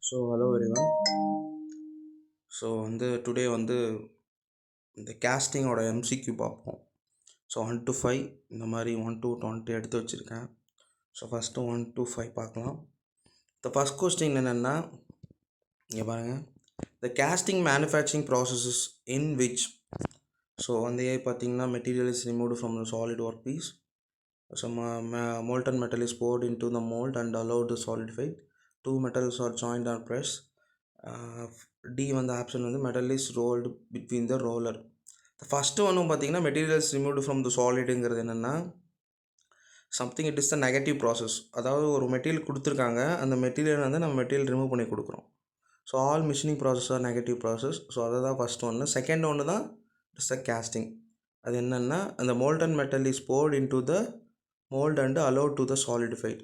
So hello everyone. So today இந்த கேஸ்டிங்கோட MCQ பார்ப்போம். So 1 to 5 இந்த மாதிரி 1 to 20 எடுத்து வச்சுருக்கேன். ஸோ ஃபஸ்ட்டு 1 to 5 பார்க்கலாம். இந்த ஃபஸ்ட் கொஸ்டின் என்னென்னா, இங்கே பாருங்கள், the casting manufacturing processes in which. So பார்த்தீங்கன்னா, material is removed from the solid work piece. So molten metal is poured into the mold and allowed to solidify. Two metals are joined or pressed. D option metal is rolled between the roller. The first one பார்த்தீங்கன்னா material is removed from the சாலிடுங்கிறது என்னென்னா, something it is the negative process. அதாவது ஒரு material கொடுத்துருக்காங்க, அந்த material நம்ம material remove பண்ணி கொடுக்குறோம். So all machining process are negative process. So அதை தான் ஃபஸ்ட் ஒன்று. செகண்ட் ஒன்று தான் இட்ஸ் த கேஸ்டிங். அது என்னென்னா, அந்த molten metal is poured into the mold and allowed to the solidified.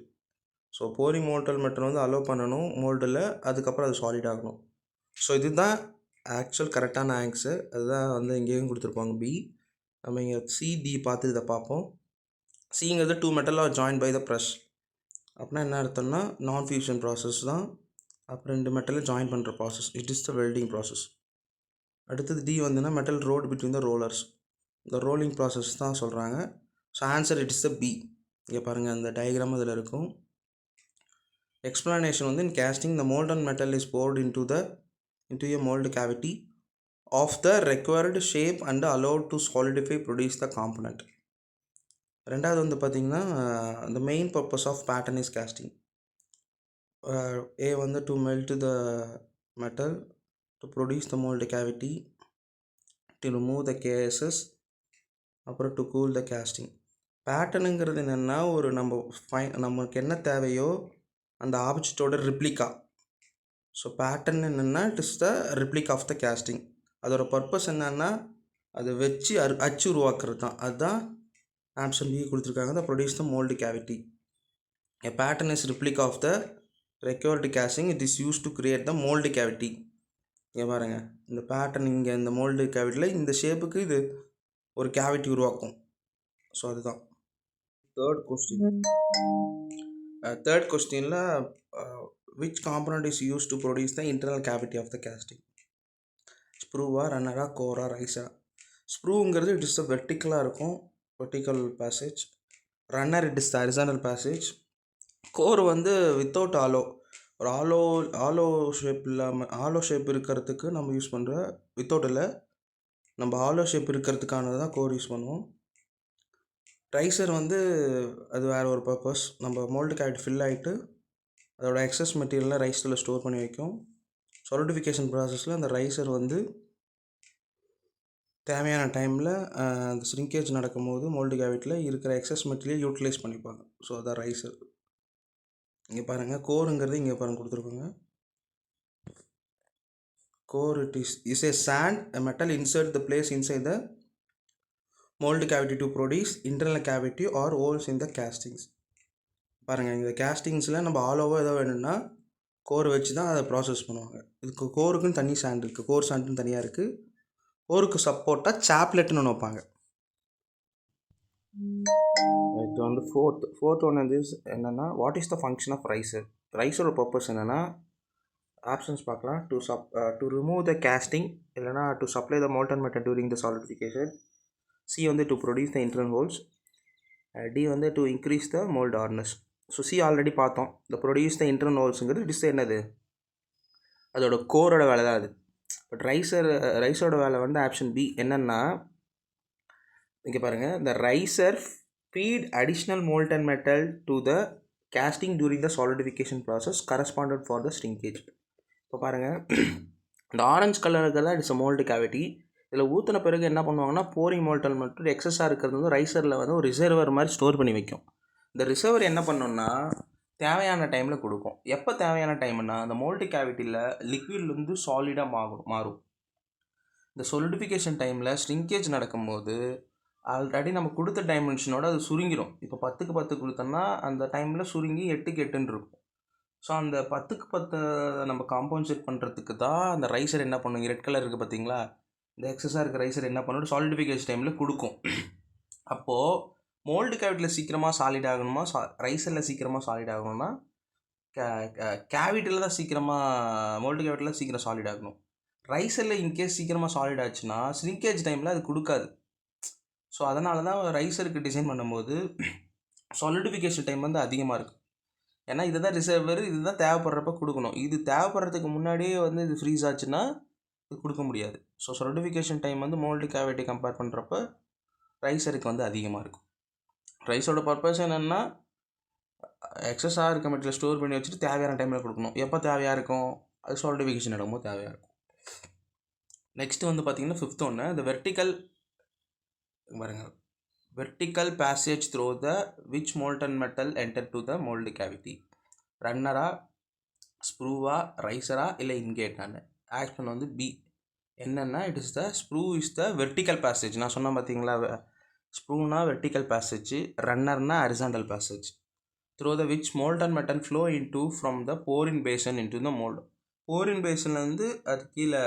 So pouring molten metal allow பண்ணணும் மோல்டில், அதுக்கப்புறம் அது சாலிட் ஆகணும். ஸோ இதுதான் ஆக்சுவல் கரெக்டான ஆன்சர். அதுதான் இங்கேயும் கொடுத்துருப்பாங்க பி. நம்ம இங்கே சிடி பார்த்து இதை பார்ப்போம். சிங்கிறது 2 metal are join by the press. அப்படின்னா என்ன அர்த்தம்னா, நான் ஃபியூஷன் ப்ராசஸ் தான். அப்புறம் 2 மெட்டலை ஜாயின் பண்ணுற process, it is the welding process. அடுத்தது D metal rod between the rollers. இந்த ரோலிங் ப்ராசஸ் தான் சொல்கிறாங்க. So answer it is the B. இங்கே பாருங்கள், அந்த டயக்ராம் இதில் இருக்கும். Explanation in casting the molten metal is poured into a mold cavity of the required shape and allowed to solidify produce the component. ரெண்டாவது பார்த்தீங்கன்னா, the main purpose of pattern is casting. A to melt the metal, to produce the mold cavity, to remove the cases, அப்புறம் to cool the casting. பேட்டர்னுங்கிறது என்னென்னா, ஒரு நமக்கு என்ன தேவையோ அந்த ஆப்ஜெக்டோட ரிப்ளிகா. ஸோ பேட்டர்ன் என்னென்னா, it is the replica of the casting. அதோட பர்பஸ் என்னென்னா, அதை வச்சு அச்சு உருவாக்குறது தான். அதுதான் ஆப்ஷன் பி கொடுத்துருக்காங்க. The produce the mould cavity. A pattern is replica of the required casting. It is use to create the mould cavity. இங்கே பாருங்கள், இந்த பேட்டர்ன் இங்கே இந்த மோல்டு கேவிட்டியில் இந்த ஷேப்புக்கு இது ஒரு கேவிட்டி உருவாக்கும். ஸோ அதுதான் தேர்ட் கொஸ்டினில் which component is used to produce the internal cavity of the casting? ஸ்ப்ரூவா, ரன்னரா, கோரா, ரைஸா? ஸ்ப்ரூங்கிறது இட் இஸ் த வெர்டிக்கலாக இருக்கும், vertical passage. Runner it is the horizontal passage. Core without ஒரு ஆலோ ஷேப் இல்லாமல், ஆலோ ஷேப் இருக்கிறதுக்கு நம்ம யூஸ் பண்ணுற, வித்தவுட் இல்லை, நம்ம ஆலோ ஷேப் இருக்கிறதுக்கானது தான் கோர் யூஸ் பண்ணுவோம். ரைசர் அது வேறு ஒரு பர்பஸ். நம்ம மோல்டு கேவிட்டி ஃபில் ஆகிட்டு அதோட எக்ஸஸ் மெட்டீரியலில் ரைஸரில் ஸ்டோர் பண்ணி வைக்கும். சாலிடிஃபிகேஷன் ப்ராசஸில் அந்த ரைசர் தேவையான டைமில் அந்த ஸ்ரிங்கேஜ் நடக்கும்போது மோல்டு கேவிட்டியில் இருக்கிற எக்ஸஸ் மெட்டீரியல் யூட்டிலைஸ் பண்ணிப்பாங்க. ஸோ அதான் ரைசர். இங்கே பாருங்கள், கோருங்கிறது இங்கே கொடுத்துருப்பாங்க. Core it is a sand, a metal insert the place inside the mold cavity to produce internal cavity or holes in the castings. பாருங்கள், இந்த கேஸ்டிங்ஸில் நம்ம ஆலோவாக எதாவது வேணும்னா கோர் வச்சு தான் அதை ப்ராசஸ் பண்ணுவாங்க. இதுக்கு கோருக்குன்னு தனி சாண்ட் இருக்குது, கோர் சாண்டுன்னு தனியாக இருக்குது. கோருக்கு சப்போர்ட்டாக சாப்லெட்னு ஒன்று வைப்பாங்க. இது ஃபோர்த் ஒன் என்னென்னா, what is the function of riser? ரைஸரோட பர்பஸ் என்னென்னா, ஆப்ஷன்ஸ் பார்க்கலாம். டு ரிமூவ் த கேஸ்டிங், இல்லைனா to supply the molten metal during the solidification. C to produce the internal holes. D to increase the mould hardness. So C already பார்த்தோம். இந்த produce the internal ஹோல்ஸுங்கிறது it is என்னது, அதோட கோரோட வேலை தான் அது. But ரைஸரோட வேலை ஆப்ஷன் பி. என்னென்னா, இங்கே பாருங்கள், the riser feed additional molten metal to the casting during the solidification process corresponded for the shrinkage. இப்போ பாருங்கள், இந்த ஆரஞ்ச் கலருக்கு தான் இட்ஸ் மோல்டு கேவிட்டி. இதில் ஊற்றின பிறகு என்ன பண்ணுவாங்கன்னா, போரிங் மோல்டன் மெட்டல் எக்ஸஸாக இருக்கிறது ரைசரில் ஒரு ரிசர்வர் மாதிரி ஸ்டோர் பண்ணி வைக்கும். இந்த ரிசர்வர் என்ன பண்ணோன்னா, தேவையான டைமில் கொடுக்கும். எப்போ தேவையான டைம்னா, அந்த மோல்டு கேவிட்டியில் லிக்விட் சாலிடாக மாறும். இந்த சொலிடிஃபிகேஷன் டைமில் ஸ்ட்ரிங்கேஜ் நடக்கும்போது ஆல்ரெடி நம்ம கொடுத்த டைமென்ஷனோட அது சுருங்கிடும். இப்போ 10க்கு 10 கொடுத்தோம்னா அந்த டைமில் சுருங்கி 8க்கு 8ன்னு இருக்கும். ஸோ அந்த 10க்கு 10 நம்ம காம்பன்சேட் பண்ணுறதுக்கு தான் அந்த ரைசர் என்ன பண்ணுங்க, ரெட் கலர் இருக்குது பார்த்தீங்களா, இந்த எக்ஸஸாக இருக்க ரைசர் என்ன பண்ணணும், சாலிடிஃபிகேஷன் டைமில் கொடுக்கும். அப்போது மோல்டு கேவிட்டியில் சீக்கிரமாக சாலிட் ஆகணுமா, ரைசரில் சீக்கிரமாக சாலிட் ஆகணும்னா கேவிட்டியில் தான் சீக்கிரமாக மோல்டு கேவிட்டியில் சீக்கிரம் சாலிட் ஆகணும். ரைஸரில் இன்கேஸ் சீக்கிரமாக சாலிட் ஆச்சுன்னா ஸ்ரிங்கேஜ் டைமில் அது கொடுக்காது. ஸோ அதனால தான் ரைஸருக்கு டிசைன் பண்ணும்போது சாலிடிஃபிகேஷன் டைம் வந்து அதிகமாக இருக்கும். ஏன்னா இதுதான் ரிசர்வர், இதுதான் தேவைப்படுறப்ப கொடுக்கணும். இது தேவைப்படுறதுக்கு முன்னாடியே வந்து இது ஃப்ரீஸ் ஆச்சுன்னா இது கொடுக்க முடியாது. ஸோ சாலிடிஃபிகேஷன் டைம் வந்து மோல்டு கேவிட்டி கம்பேர் பண்ணுறப்ப ரைஸருக்கு வந்து அதிகமாக இருக்கும். ரைஸோட பர்பஸ் என்னென்னா எக்ஸஸாக இருக்க மெட்டீரியல் ஸ்டோர் பண்ணி வச்சுட்டு தேவையான டைமில் கொடுக்கணும். எப்போ தேவையாக இருக்கும், அது சாலிடிஃபிகேஷன் இடமும் தேவையாக இருக்கும். நெக்ஸ்ட்டு வந்து பார்த்திங்கன்னா 5th ஒன்று, இந்த vertical passage through the which molten metal enter to the mould cavity. ரன்னரா, ஸ்ப்ரூவா, ரைசரா இல்லை இன்கேட்டான்னு. ஆக்ஷன் வந்து பி. என்னென்னா it is the sprue is the vertical passage. நான் சொன்னேன் பார்த்தீங்களா, ஸ்ப்ரூனா வெர்டிக்கல் பேசேஜ், ரன்னர்னா horizontal passage. through the which molten metal flow into from the pouring basin into the mold. pouring basinலேருந்து அது கீழே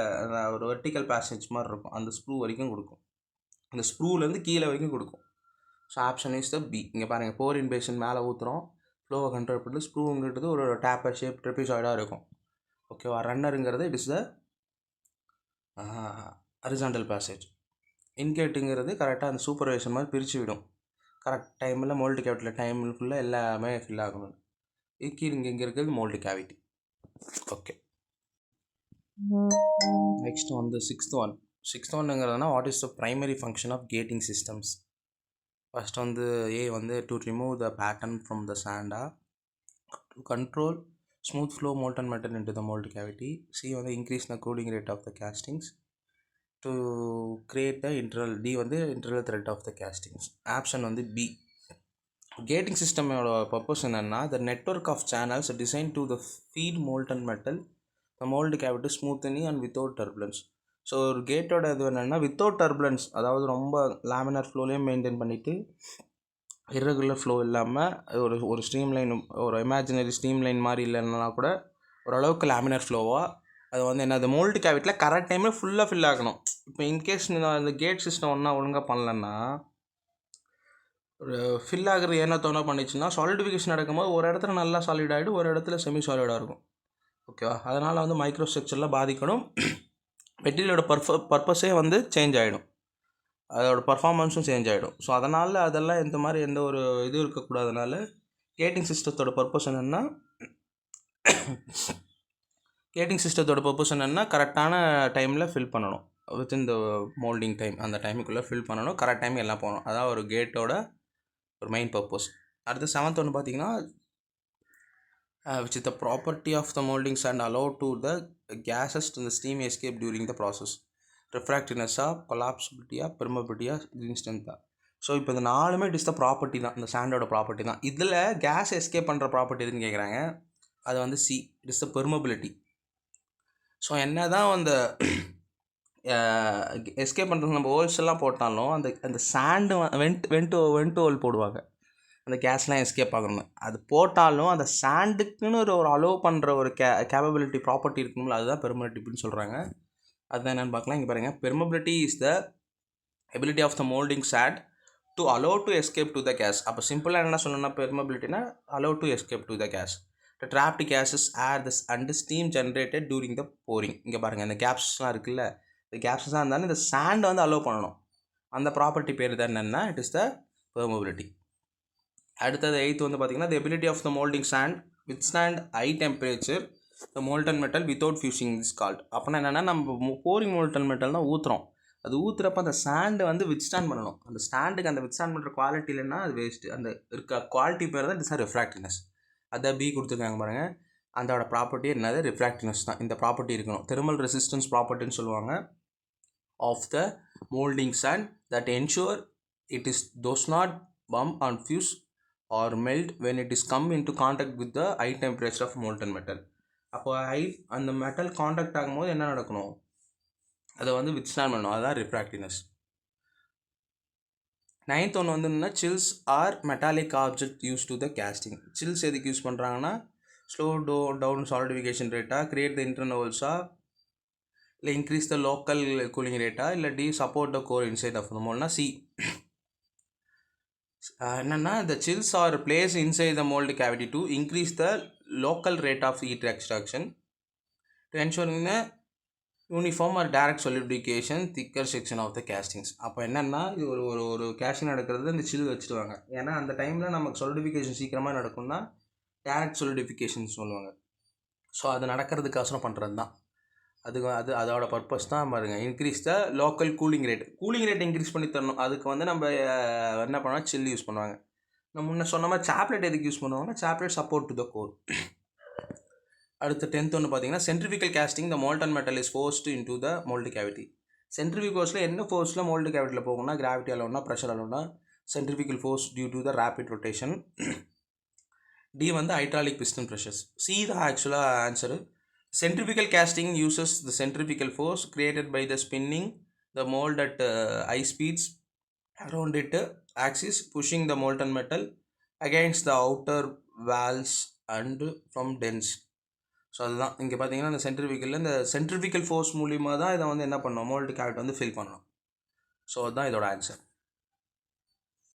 ஒரு வெர்டிக்கல் பேசேஜ் மாதிரி இருக்கும், அந்த ஸ்ப்ரூ வரைக்கும் கொடுக்கும். அந்த ஸ்ப்ரூலேருந்து கீழே வரைக்கும் கொடுக்கும். So option is the B. இங்கே பாருங்கள், pouring basin மேலே ஊற்றுறோம், ஃப்ளோவை கண்ட்ரோல் பண்ணிட்டு ஸ்ப்ரூங்கிறது ஒரு டேப்பர் ஷேப் ட்ரெபிசாய்டாக இருக்கும். ஓகேவா. ரன்னருங்கிறது it is the horizontal passage. இன்கேட்டுங்கிறது கரெக்டாக அந்த சூப்பர்வைசர் மாதிரி பிரித்து விடும். கரெக்ட் டைமில் மோல்டு கேவிட்டியில் டைமில் எல்லாமே ஃபில் ஆகணும். இங்கே இருக்கிறது மோல்டு கேவிட்டி. ஓகே. நெக்ஸ்ட் வந்து 6th ஒன்னுங்கிறதுனா what is the primary function of gating systems. First வந்து ஏ வந்து to remove the pattern from the சாண்டா, to control smooth flow molten metal into the mould cavity. C வந்து increase the cooling rate of the castings, to create the interval. D வந்து interval thread of the castings. Option வந்து B. Gating சிஸ்டமோட purpose என்னென்னா the network of channels design to the feed molten metal the mould cavity smoothly and without turbulence. So ஒரு கேட்டோட இது என்னென்னா without turbulence, அதாவது ரொம்ப லேமினார் ஃப்ளோலையும் மெயின்டைன் பண்ணிவிட்டு இர்ரெகுலர் ஃப்ளோ இல்லாமல் ஒரு ஸ்ட்ரீம் லைன், ஒரு இமேஜினரி ஸ்ட்ரீம் லைன் மாதிரி இல்லைன்னா கூட ஓரளவுக்கு லேமினார் ஃப்ளோவாக அது வந்து என்ன, அது மோல்டு கேவிட்டியில் கரெக்ட் டைமில் ஃபுல்லாக ஃபில் ஆகணும். இப்போ இன்கேஸ் இந்த கேட் சிஸ்டம் ஒழுங்காக பண்ணலன்னா ஒரு ஃபில் ஆகிறது ஏன்னா தோணா பண்ணிச்சுன்னா சாலிடிஃபிகேஷன் நடக்கும்போது ஒரு இடத்துல நல்லா சாலிட் ஆகிடும், ஒரு இடத்துல செமி சாலிடாக இருக்கும். ஓகேவா. அதனால் வந்து மைக்ரோ ஸ்ட்ரக்சரில் பாதிக்கணும், மெட்டீரியலோட பர்பஸே வந்து சேஞ்ச் ஆகிடும், அதோட பர்ஃபார்மன்ஸும் சேஞ்ச் ஆகிடும். ஸோ அதனால் அதெல்லாம் இந்த மாதிரி எந்த ஒரு இது இருக்கக்கூடாதனால கேட்டிங் சிஸ்டத்தோட பர்பஸ் என்னென்னா கரெக்டான டைமில் ஃபில் பண்ணணும், வித்தின் த மோல்டிங் டைம், அந்த டைமுக்குள்ளே ஃபில் பண்ணணும், கரெக்ட் டைம் எல்லாம் போகணும். அதான் ஒரு கேட்டோட ஒரு மெயின் பர்பஸ். அடுத்து 7th ஒன்று பார்த்தீங்கன்னா which is the property of the molding sand allow to the gases to the steam escape during the process. refractiveness, collapsibility, permeability, green strength. So இப்போ இந்த 4மே இட் இஸ் த ப்ராப்பர்ட்டி தான், இந்த சாண்டோட property தான். இதில் case escape பண்ணுற property எதுன்னு கேட்குறாங்க, அது வந்து C, it is the permeability. So என்ன தான் அந்த எஸ்கேப் பண்ணுறது நம்ம ஹோல்ஸ் எல்லாம் போட்டாலும் அந்த சாண்டு வெண்ட் ஹோல் போடுவாங்க அந்த கேஸ்லாம் எஸ்கேப் ஆகணும். அது போட்டாலும் அந்த சாண்டுக்குன்னு ஒரு அலோவ் பண்ணுற ஒரு கேப்பபிலிட்டி ப்ராப்பர்ட்டி இருக்கணும்ல, அதுதான் பெர்மபிலிட்டின்னு சொல்கிறாங்க. அதுதான் என்னென்னு பார்க்கலாம். இங்கே பாருங்கள், permeability is the ability of the moulding sand to allow to escape to the gas. அப்போ சிம்பிளாக என்ன சொல்லணும்னா பெர்மபிலிட்டினா allow to escape to the gas. The trapped gases air this and steam generated during the pouring. இங்கே பாருங்கள், இந்த கேப்ஸ்லாம் இருக்குல்ல, இந்த கேப்ஸஸாக இருந்தாலும் இந்த சாண்டை வந்து அலோவ் பண்ணணும். அந்த ப்ராப்பர்ட்டி பேர் தான் என்னென்னா இட் இஸ் த பெர்மபிலிட்டி. அடுத்தது 8th வந்து பார்த்திங்கன்னா the ability of the molding sand withstand high temperature the molten metal without fusing is called. அப்படின்னா என்னென்னா நம்ம போரிங் மோல்டன் மெட்டல் தான் ஊற்றுறோம், அது ஊற்றுறப்ப அந்த சாண்டை வந்து வித்ஸ்டாண்ட் பண்ணணும். அந்த ஸ்டாண்டுக்கு அந்த வித்ஸ்டாண்ட் பண்ணுற குவாலிட்டி இல்லைன்னா அது வேஸ்ட்டு. அந்த இருக்க குவாலிட்டி பேர் தான் இட்ஸ் ரிஃப்ராக்டிவ்னஸ். அதை பி கொடுத்துருக்காங்க பாருங்கள், அதோட ப்ராப்பர்ட்டி என்னது, ரிஃப்ராக்டிவ்னஸ் தான். இந்த ப்ராப்பர்ட்டி இருக்கணும். தெர்மல் ரெசிஸ்டன்ஸ் ப்ராப்பர்ட்டின்னு சொல்லுவாங்க of the moulding sand that ensure it is does not bump and fuse or melt when it is come into contact with the high temperature of molten metal. அப்போ அந்த metal contact ஆகும்போது என்ன நடக்கணும், அதை வந்து withstand பண்ணணும், அதுதான் ரிஃப்ராக்டிவ்னஸ். 9th ஒன்று வந்து என்னன்னா chills are metallic object use to the casting. Chills எதுக்கு யூஸ் பண்ணுறாங்கன்னா ஸ்லோ டவுன் சாலிடிஃபிகேஷன் ரேட்டா, கிரியேட் த இன்டர்னல்ஸா, இல்லை இன்க்ரீஸ் த லோக்கல் கூலிங் ரேட்டா, இல்லை D support the core inside of the மோல்ட்னா சி. என்னென்னா the chills are placed inside the mold cavity to increase the local rate of heat extraction to ensuring the uniform or direct solidification thicker section of the castings. அப்போ என்னென்னா இது ஒரு ஒரு ஒரு casting நடக்கிறது இந்த சில் வச்சுடுவாங்க. ஏன்னா அந்த டைமில் நமக்கு solidification சீக்கிரமாக நடக்கும்னா டைரக்ட் solidification சொல்லுவாங்க. ஸோ அது நடக்கிறதுக்கோசரம் பண்ணுறது தான். அதோட பர்பஸ் தான் பாருங்கள், increase the local cooling rate. Cooling rate increase பண்ணி தரணும். அதுக்கு வந்து நம்ம என்ன பண்ணால் சில் யூஸ் பண்ணுவாங்க. நம்ம முன்ன சொன்ன மாதிரி சாப்லேட் எதுக்கு யூஸ் பண்ணுவாங்கன்னா chaplet support to the core. அடுத்து 10th ஒன்று பார்த்தீங்கன்னா centrifugal casting the molten metal is forced into the mould cavity. Centrifugal ஃபோர்ஸில் என்ன ஃபோர்ஸில் மோல்டு கேவிட்டியில் போகும்னா கிராவிட்டி அளவுனா ப்ரெஷர் அளவுனா centrifugal force due to the rapid rotation. D வந்து ஹைட்ராலிக் பிஸ்டன் ப்ரெஷர்ஸ். சி தான் ஆக்சுவலாக answer. Centrifugal casting uses the centrifugal force created by the spinning the mold at high speeds around its axis, pushing the molten metal against the outer walls and from dents. So அதுதான் இங்கே பார்த்தீங்கன்னா இந்த சென்ட்ரிஃபிகலில் இந்த centrifugal force மூலிமா தான் இதை வந்து என்ன பண்ணோம், மோல்டு கேவிட்டி வந்து ஃபில் பண்ணணும். ஸோ அதுதான் இதோட ஆன்சர்.